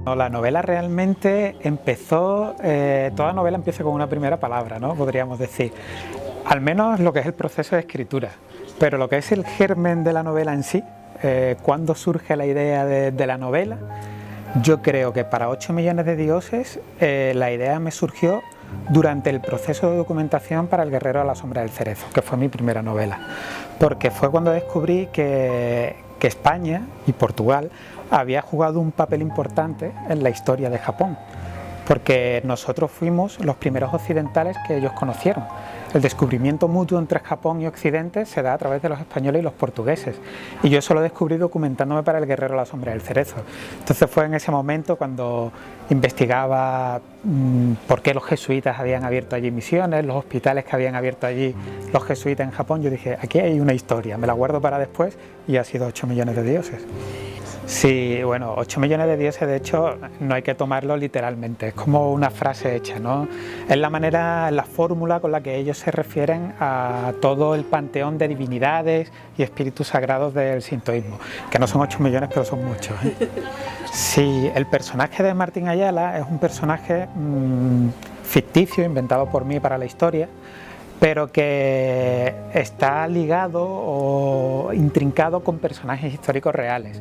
No, la novela realmente empezó, toda novela empieza con una primera palabra, ¿no? Podríamos decir, al menos lo que es el proceso de escritura, pero lo que es el germen de la novela en sí, cuando surge la idea de la novela, yo creo que para 8 millones de dioses la idea me surgió durante el proceso de documentación para El guerrero a la sombra del cerezo, que fue mi primera novela, porque fue cuando descubrí que España y Portugal había jugado un papel importante en la historia de Japón, porque nosotros fuimos los primeros occidentales que ellos conocieron. El descubrimiento mutuo entre Japón y Occidente se da a través de los españoles y los portugueses, y yo eso lo descubrí documentándome para El guerrero a la sombra del cerezo. Entonces fue en ese momento cuando investigaba por qué los jesuitas habían abierto allí misiones, los hospitales que habían abierto allí los jesuitas en Japón. Yo dije, aquí hay una historia, me la guardo para después, y ha sido 8 millones de dioses. Sí, bueno, 8 millones de dioses, de hecho, no hay que tomarlo literalmente, es como una frase hecha, ¿no? Es la manera, la fórmula con la que ellos se refieren a todo el panteón de divinidades y espíritus sagrados del sintoísmo, que no son 8 millones, pero son muchos, ¿eh? Sí, el personaje de Martín Ayala es un personaje ficticio, inventado por mí para la historia, pero que está ligado o intrincado con personajes históricos reales.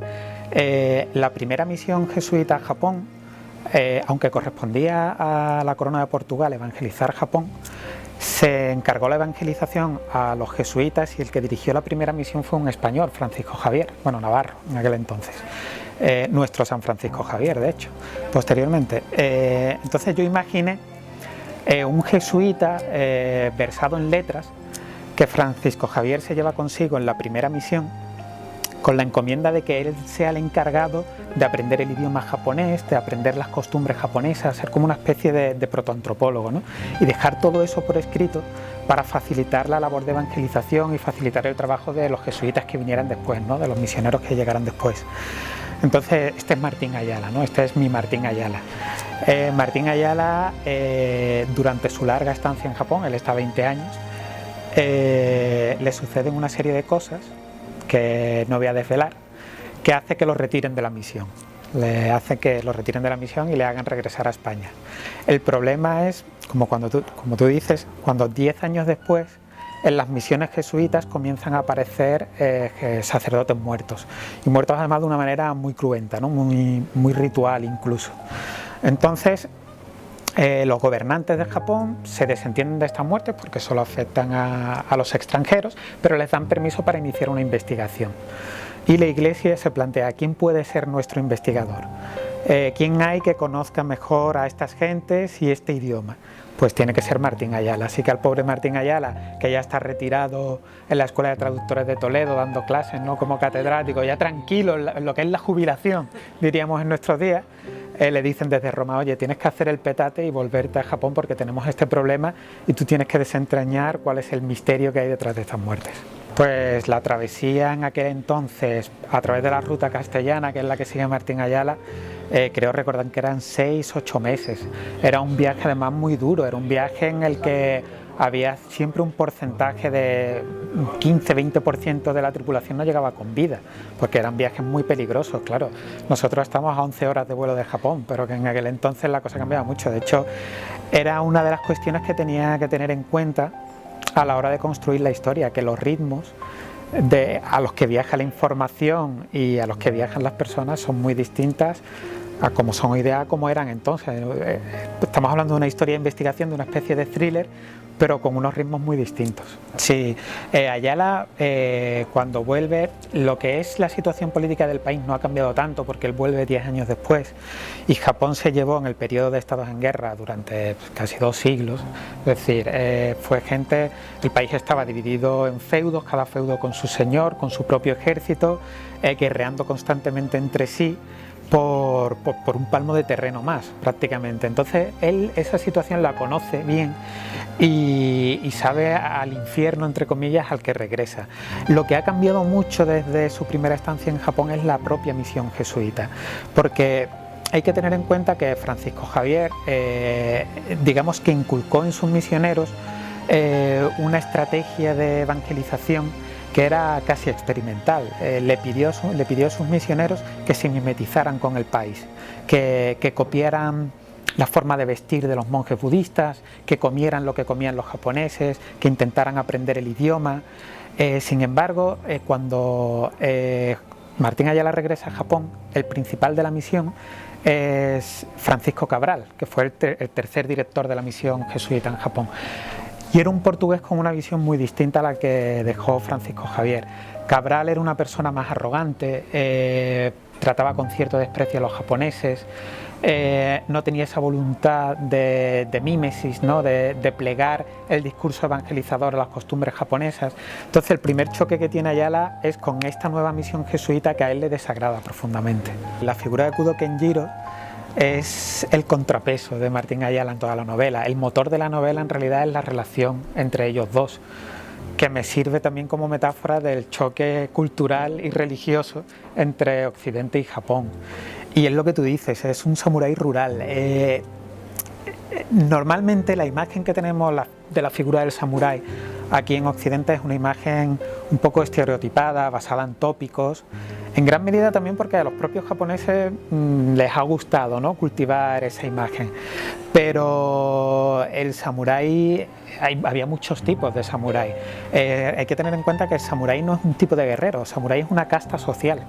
La primera misión jesuita a Japón, aunque correspondía a la corona de Portugal evangelizar Japón, se encargó la evangelización a los jesuitas, y el que dirigió la primera misión fue un español, Francisco Javier, bueno, navarro en aquel entonces, nuestro San Francisco Javier, de hecho, posteriormente. Entonces yo imaginé un jesuita versado en letras que Francisco Javier se lleva consigo en la primera misión, con la encomienda de que él sea el encargado de aprender el idioma japonés, de aprender las costumbres japonesas, ser como una especie de protoantropólogo, ¿no? Y dejar todo eso por escrito para facilitar la labor de evangelización y facilitar el trabajo de los jesuitas que vinieran después, ¿no? De los misioneros que llegaran después. Entonces, este es Martín Ayala, ¿no? Este es mi Martín Ayala. Martín Ayala, durante su larga estancia en Japón, él está 20 años, le suceden una serie de cosas que no voy a desvelar, que hace que lo retiren de la misión. Le hace que lo retiren de la misión y le hagan regresar a España. El problema es, como tú dices, cuando 10 años después en las misiones jesuitas comienzan a aparecer sacerdotes muertos, y muertos además de una manera muy cruenta, ¿no? muy ritual incluso. Entonces los gobernantes de Japón se desentienden de estas muertes porque solo afectan a los extranjeros, pero les dan permiso para iniciar una investigación. Y la Iglesia se plantea, ¿quién puede ser nuestro investigador? ¿Quién hay que conozca mejor a estas gentes y este idioma? Pues tiene que ser Martín Ayala. Así que al pobre Martín Ayala, que ya está retirado en la Escuela de Traductores de Toledo dando clases, ¿no? Como catedrático, ya tranquilo en lo que es la jubilación, diríamos en nuestros días, le dicen desde Roma, oye, tienes que hacer el petate y volverte a Japón porque tenemos este problema y tú tienes que desentrañar cuál es el misterio que hay detrás de estas muertes. Pues la travesía en aquel entonces, a través de la ruta castellana, que es la que sigue Martín Ayala, creo recordar que eran 6-8 meses. Era un viaje además muy duro, era un viaje en el que había siempre un porcentaje de 15-20% de la tripulación no llegaba con vida, porque eran viajes muy peligrosos, claro. Nosotros estamos a 11 horas de vuelo de Japón, pero que en aquel entonces la cosa cambiaba mucho. De hecho, era una de las cuestiones que tenía que tener en cuenta a la hora de construir la historia, que los ritmos a los que viaja la información y a los que viajan las personas son muy distintas a como son hoy día, a como eran entonces. Estamos hablando de una historia de investigación, de una especie de thriller, pero con unos ritmos muy distintos. Sí, Ayala, cuando vuelve, lo que es la situación política del país no ha cambiado tanto, porque él vuelve 10 años después, y Japón se llevó en el periodo de estados en guerra durante casi 2 siglos, es decir, fue gente, el país estaba dividido en feudos, cada feudo con su señor, con su propio ejército, guerreando constantemente entre sí, por un palmo de terreno más, prácticamente. Entonces él esa situación la conoce bien y sabe al infierno, entre comillas, al que regresa. Lo que ha cambiado mucho desde su primera estancia en Japón es la propia misión jesuita, porque hay que tener en cuenta que Francisco Javier, digamos que inculcó en sus misioneros una estrategia de evangelización que era casi experimental. Le pidió a sus misioneros que se mimetizaran con el país, que copiaran la forma de vestir de los monjes budistas, que comieran lo que comían los japoneses, que intentaran aprender el idioma. Sin embargo, cuando Martín Ayala regresa a Japón, el principal de la misión es Francisco Cabral, que fue el tercer director de la misión jesuita en Japón. Y era un portugués con una visión muy distinta a la que dejó Francisco Javier. Cabral era una persona más arrogante, trataba con cierto desprecio a los japoneses, no tenía esa voluntad de mímesis, ¿no? de plegar el discurso evangelizador a las costumbres japonesas. Entonces el primer choque que tiene Ayala es con esta nueva misión jesuita que a él le desagrada profundamente. La figura de Kudo Kenjiro es el contrapeso de Martín Ayala en toda la novela. El motor de la novela en realidad es la relación entre ellos dos, que me sirve también como metáfora del choque cultural y religioso entre Occidente y Japón. Y es lo que tú dices, es un samurái rural. Normalmente la imagen que tenemos de la figura del samurái aquí en Occidente es una imagen un poco estereotipada, basada en tópicos, en gran medida también porque a los propios japoneses les ha gustado, ¿no?, cultivar esa imagen. Pero el samurái, había muchos tipos de samurái. Hay que tener en cuenta que el samurái no es un tipo de guerrero, el samurái es una casta social,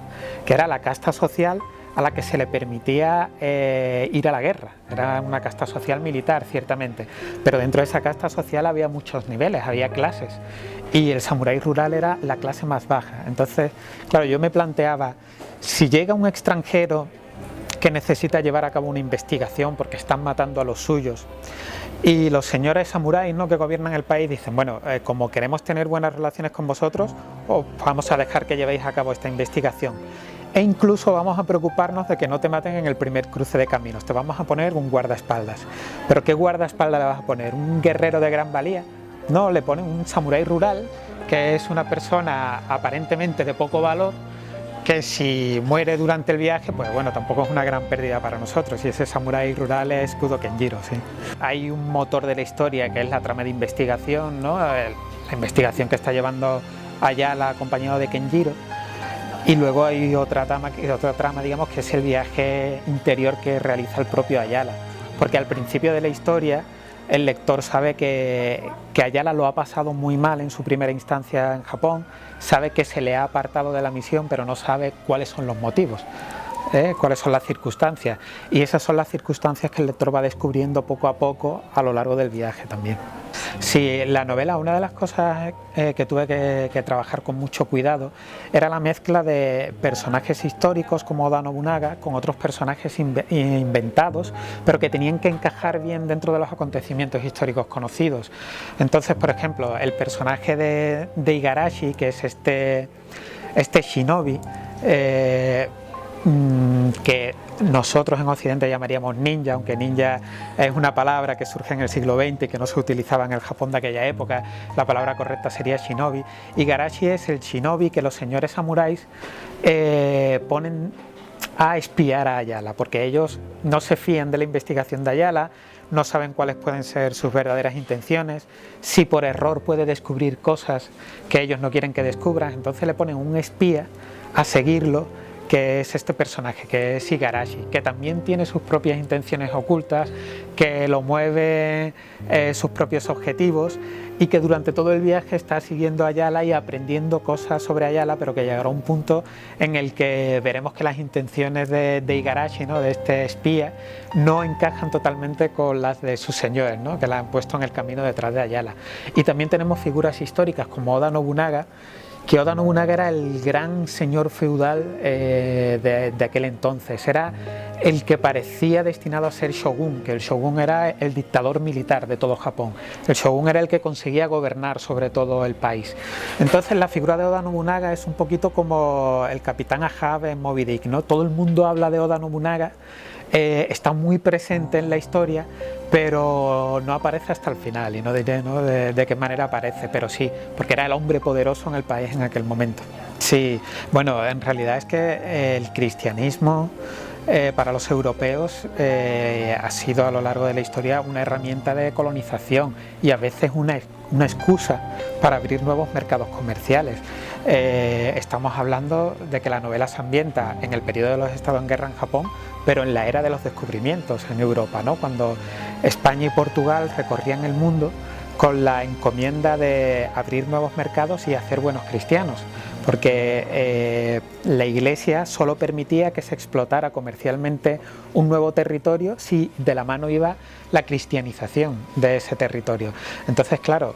que era la casta social a la que se le permitía ir a la guerra. Era una casta social militar, ciertamente, pero dentro de esa casta social había muchos niveles, había clases, y el samurái rural era la clase más baja. Entonces, claro, yo me planteaba, si llega un extranjero que necesita llevar a cabo una investigación porque están matando a los suyos, y los señores samuráis, ¿no?, que gobiernan el país dicen, bueno, como queremos tener buenas relaciones con vosotros, os vamos a dejar que llevéis a cabo esta investigación. E incluso vamos a preocuparnos de que no te maten en el primer cruce de caminos, te vamos a poner un guardaespaldas. ¿Pero qué guardaespaldas le vas a poner? ¿Un guerrero de gran valía? No, le ponen un samurái rural, que es una persona aparentemente de poco valor, que si muere durante el viaje, pues bueno, tampoco es una gran pérdida para nosotros, y ese samurái rural es Kudo Kenjiro, sí. Hay un motor de la historia que es la trama de investigación, ¿no?, la investigación que está llevando Ayala acompañado de Kenjiro. Y luego hay otra trama, digamos, que es el viaje interior que realiza el propio Ayala. Porque al principio de la historia el lector sabe que Ayala lo ha pasado muy mal en su primera instancia en Japón, sabe que se le ha apartado de la misión, pero no sabe cuáles son los motivos, cuáles son las circunstancias. Y esas son las circunstancias que el lector va descubriendo poco a poco a lo largo del viaje también. Sí, la novela, una de las cosas que tuve que trabajar con mucho cuidado era la mezcla de personajes históricos como Oda Nobunaga con otros personajes inventados, pero que tenían que encajar bien dentro de los acontecimientos históricos conocidos. Entonces, por ejemplo, el personaje de Igarashi, que es este shinobi, que nosotros en Occidente llamaríamos ninja, aunque ninja es una palabra que surge en el siglo XX y que no se utilizaba en el Japón de aquella época. La palabra correcta sería shinobi. Igarashi es el shinobi que los señores samuráis ponen a espiar a Ayala, porque ellos no se fían de la investigación de Ayala, no saben cuáles pueden ser sus verdaderas intenciones, si por error puede descubrir cosas que ellos no quieren que descubran, entonces le ponen un espía a seguirlo, que es este personaje, que es Igarashi, que también tiene sus propias intenciones ocultas, que lo mueve sus propios objetivos, y que durante todo el viaje está siguiendo a Ayala y aprendiendo cosas sobre Ayala, pero que llegará a un punto en el que veremos que las intenciones de Igarashi, ¿no?, de este espía, no encajan totalmente con las de sus señores, ¿no?, que la han puesto en el camino detrás de Ayala. Y también tenemos figuras históricas como Oda Nobunaga, que Oda Nobunaga era el gran señor feudal de aquel entonces, era el que parecía destinado a ser shogun, que el shogun era el dictador militar de todo Japón, el shogun era el que conseguía gobernar sobre todo el país. Entonces la figura de Oda Nobunaga es un poquito como el capitán Ahab en Moby Dick, ¿no? Todo el mundo habla de Oda Nobunaga, está muy presente en la historia, pero no aparece hasta el final, y no diré, ¿no?, de qué manera aparece, pero sí, porque era el hombre poderoso en el país en aquel momento. Sí, bueno, en realidad es que el cristianismo para los europeos ha sido a lo largo de la historia una herramienta de colonización y a veces una excusa para abrir nuevos mercados comerciales. Estamos hablando de que la novela se ambienta en el periodo de los estados en guerra en Japón, pero en la era de los descubrimientos en Europa, ¿no? Cuando España y Portugal recorrían el mundo con la encomienda de abrir nuevos mercados y hacer buenos cristianos, porque la Iglesia solo permitía que se explotara comercialmente un nuevo territorio si de la mano iba la cristianización de ese territorio. Entonces, claro,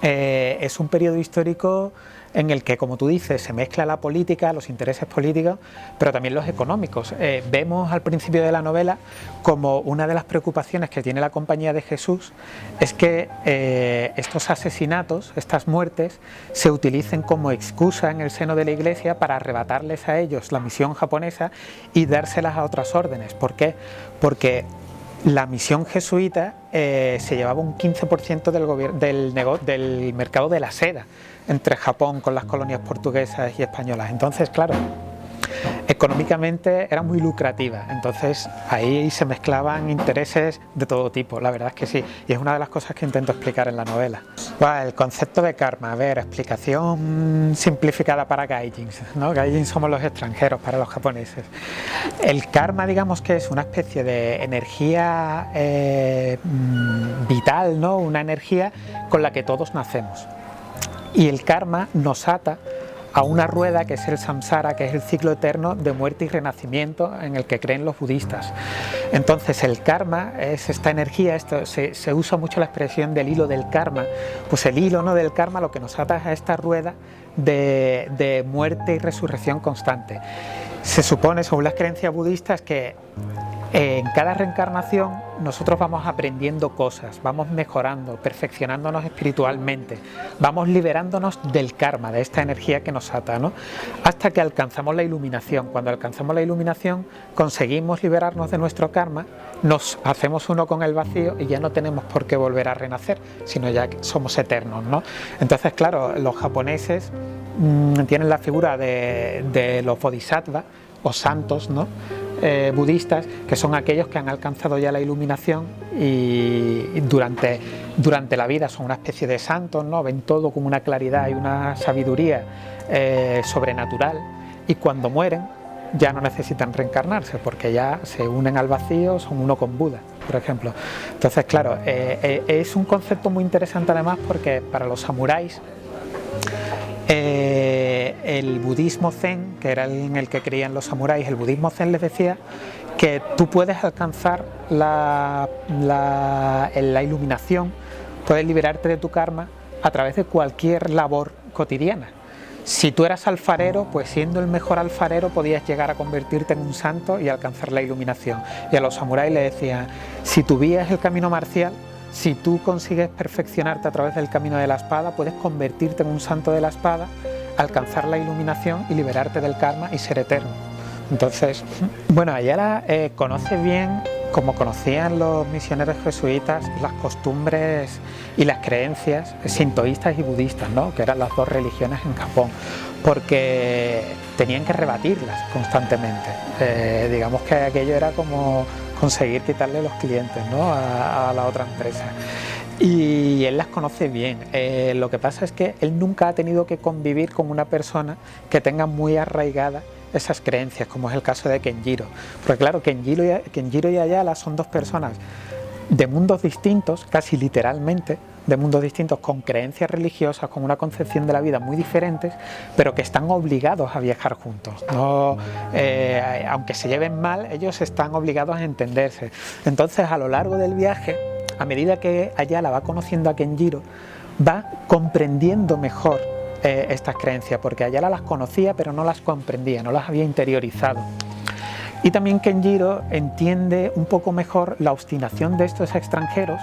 es un periodo histórico en el que, como tú dices, se mezcla la política, los intereses políticos, pero también los económicos. Vemos al principio de la novela como una de las preocupaciones que tiene la Compañía de Jesús es que estos asesinatos, estas muertes, se utilicen como excusa en el seno de la Iglesia para arrebatarles a ellos la misión japonesa y dárselas a otras órdenes. ¿Por qué? Porque la misión jesuita se llevaba un 15% del mercado de la seda entre Japón con las colonias portuguesas y españolas. Entonces, claro, económicamente era muy lucrativa, entonces ahí se mezclaban intereses de todo tipo, la verdad es que sí, y es una de las cosas que intento explicar en la novela. Bueno, el concepto de karma, a ver, explicación simplificada para gaijins, ¿no? Gaijins somos los extranjeros para los japoneses. El karma, digamos que es una especie de energía vital, ¿no? Una energía con la que todos nacemos. Y el karma nos ata a una rueda que es el samsara, que es el ciclo eterno de muerte y renacimiento en el que creen los budistas. Entonces el karma es esta energía, se usa mucho la expresión del hilo del karma, pues el hilo, ¿no?, del karma lo que nos ata es a esta rueda de muerte y resurrección constante. Se supone, según las creencias budistas, que en cada reencarnación nosotros vamos aprendiendo cosas, vamos mejorando, perfeccionándonos espiritualmente, vamos liberándonos del karma, de esta energía que nos ata, ¿no? Hasta que alcanzamos la iluminación. Cuando alcanzamos la iluminación conseguimos liberarnos de nuestro karma, nos hacemos uno con el vacío y ya no tenemos por qué volver a renacer, sino ya somos eternos, ¿no? Entonces, claro, los japoneses tienen la figura de los bodhisattvas o santos, ¿no?, budistas, que son aquellos que han alcanzado ya la iluminación y durante la vida son una especie de santos, ¿no? Ven todo con una claridad y una sabiduría sobrenatural, y cuando mueren ya no necesitan reencarnarse porque ya se unen al vacío, son uno con Buda, por ejemplo. Entonces, claro, es un concepto muy interesante además porque para los samuráis el budismo zen, que era en el que creían los samuráis, el budismo zen les decía que tú puedes alcanzar la iluminación, puedes liberarte de tu karma a través de cualquier labor cotidiana. Si tú eras alfarero, pues siendo el mejor alfarero podías llegar a convertirte en un santo y alcanzar la iluminación. Y a los samuráis les decían, si tu vía es el camino marcial, si tú consigues perfeccionarte a través del camino de la espada, puedes convertirte en un santo de la espada, alcanzar la iluminación y liberarte del karma y ser eterno. Entonces, bueno, Ayala conoce bien, como conocían los misioneros jesuitas, las costumbres y las creencias sintoístas y budistas, ¿no?, que eran las dos religiones en Japón, porque tenían que rebatirlas constantemente. Digamos que aquello era como conseguir quitarle los clientes, ¿no?, a la otra empresa. Y él las conoce bien. Lo que pasa es que él nunca ha tenido que convivir con una persona que tenga muy arraigada esas creencias, como es el caso de Kenjiro. Porque claro, Kenjiro y Ayala son dos personas de mundos distintos, casi literalmente, de mundos distintos, con creencias religiosas, con una concepción de la vida muy diferentes, pero que están obligados a viajar juntos. No, aunque se lleven mal, ellos están obligados a entenderse. Entonces, a lo largo del viaje, a medida que Ayala va conociendo a Kenjiro, va comprendiendo mejor estas creencias, porque Ayala las conocía pero no las comprendía, no las había interiorizado. Y también Kenjiro entiende un poco mejor la obstinación de estos extranjeros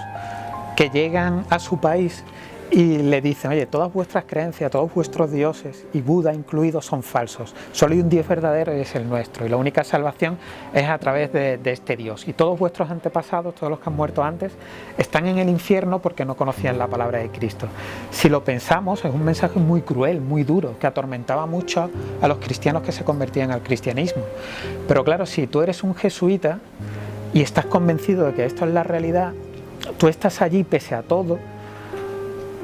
que llegan a su país y le dicen, oye, todas vuestras creencias, todos vuestros dioses, y Buda incluido, son falsos. Solo hay un Dios verdadero y es el nuestro, y la única salvación es a través de este Dios. Y todos vuestros antepasados, todos los que han muerto antes, están en el infierno porque no conocían la palabra de Cristo. Si lo pensamos, es un mensaje muy cruel, muy duro, que atormentaba mucho a los cristianos que se convertían al cristianismo. Pero claro, si tú eres un jesuita y estás convencido de que esto es la realidad, tú estás allí pese a todo,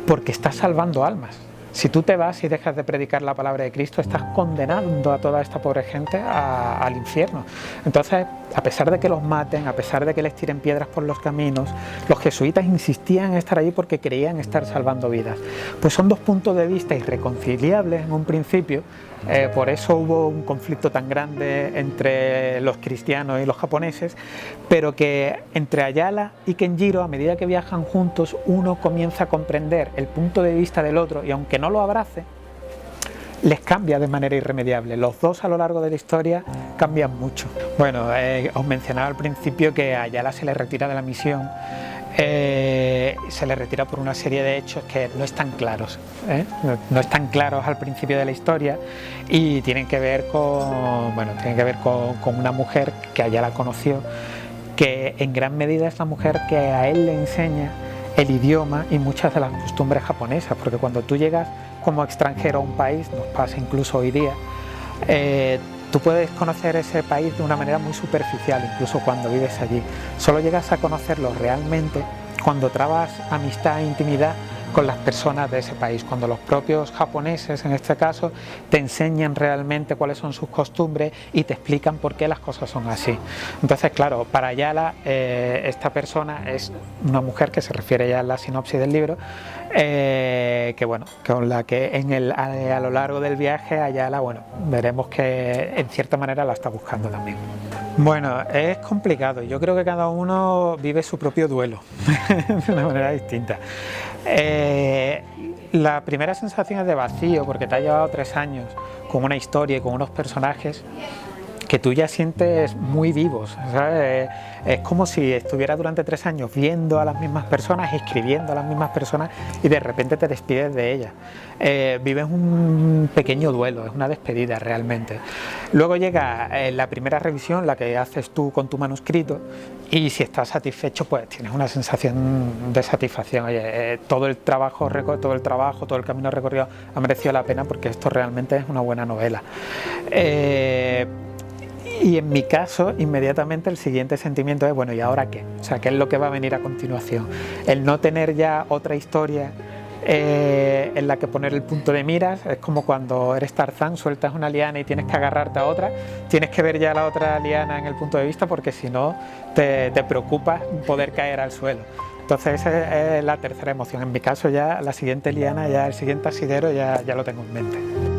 porque estás salvando almas. Si tú te vas y dejas de predicar la palabra de Cristo, estás condenando a toda esta pobre gente al infierno. Entonces, a pesar de que los maten, a pesar de que les tiren piedras por los caminos, los jesuitas insistían en estar allí porque creían estar salvando vidas. Pues son dos puntos de vista irreconciliables en un principio, por eso hubo un conflicto tan grande entre los cristianos y los japoneses, pero que entre Ayala y Kenjiro, a medida que viajan juntos, uno comienza a comprender el punto de vista del otro, y aunque no lo abrace, les cambia de manera irremediable. Los dos a lo largo de la historia cambian mucho. Bueno, os mencionaba al principio que a Ayala se le retira de la misión. Se le retira por una serie de hechos que no están claros, no están claros al principio de la historia, y tienen que ver con una mujer que Ayala conoció, que en gran medida es la mujer que a él le enseña el idioma y muchas de las costumbres japonesas, porque cuando tú llegas como extranjero a un país, nos pasa incluso hoy día, tú puedes conocer ese país de una manera muy superficial, incluso cuando vives allí. Solo llegas a conocerlo realmente cuando trabas amistad e intimidad con las personas de ese país, cuando los propios japoneses, en este caso, te enseñan realmente cuáles son sus costumbres y te explican por qué las cosas son así. Entonces, claro, para Ayala, esta persona es una mujer que se refiere ya en la sinopsis del libro, con la que a lo largo del viaje Ayala, veremos que en cierta manera la está buscando también. Bueno, es complicado. Yo creo que cada uno vive su propio duelo de una manera distinta. La primera sensación es de vacío, porque te ha llevado 3 años con una historia y con unos personajes que tú ya sientes muy vivos, ¿sabes? Es como si estuvieras durante 3 años viendo a las mismas personas, escribiendo a las mismas personas, y de repente te despides de ellas. Vives un pequeño duelo, es una despedida realmente. Luego llega la primera revisión, la que haces tú con tu manuscrito, y si estás satisfecho, pues tienes una sensación de satisfacción. Oye, todo el camino recorrido ha merecido la pena, porque esto realmente es una buena novela. Y en mi caso, inmediatamente el siguiente sentimiento es, bueno, ¿y ahora qué? O sea, ¿qué es lo que va a venir a continuación? El no tener ya otra historia en la que poner el punto de miras. Es como cuando eres Tarzán, sueltas una liana y tienes que agarrarte a otra, tienes que ver ya la otra liana en el punto de vista, porque si no te preocupas poder caer al suelo. Entonces esa es la tercera emoción. En mi caso ya la siguiente liana, ya el siguiente asidero ya lo tengo en mente.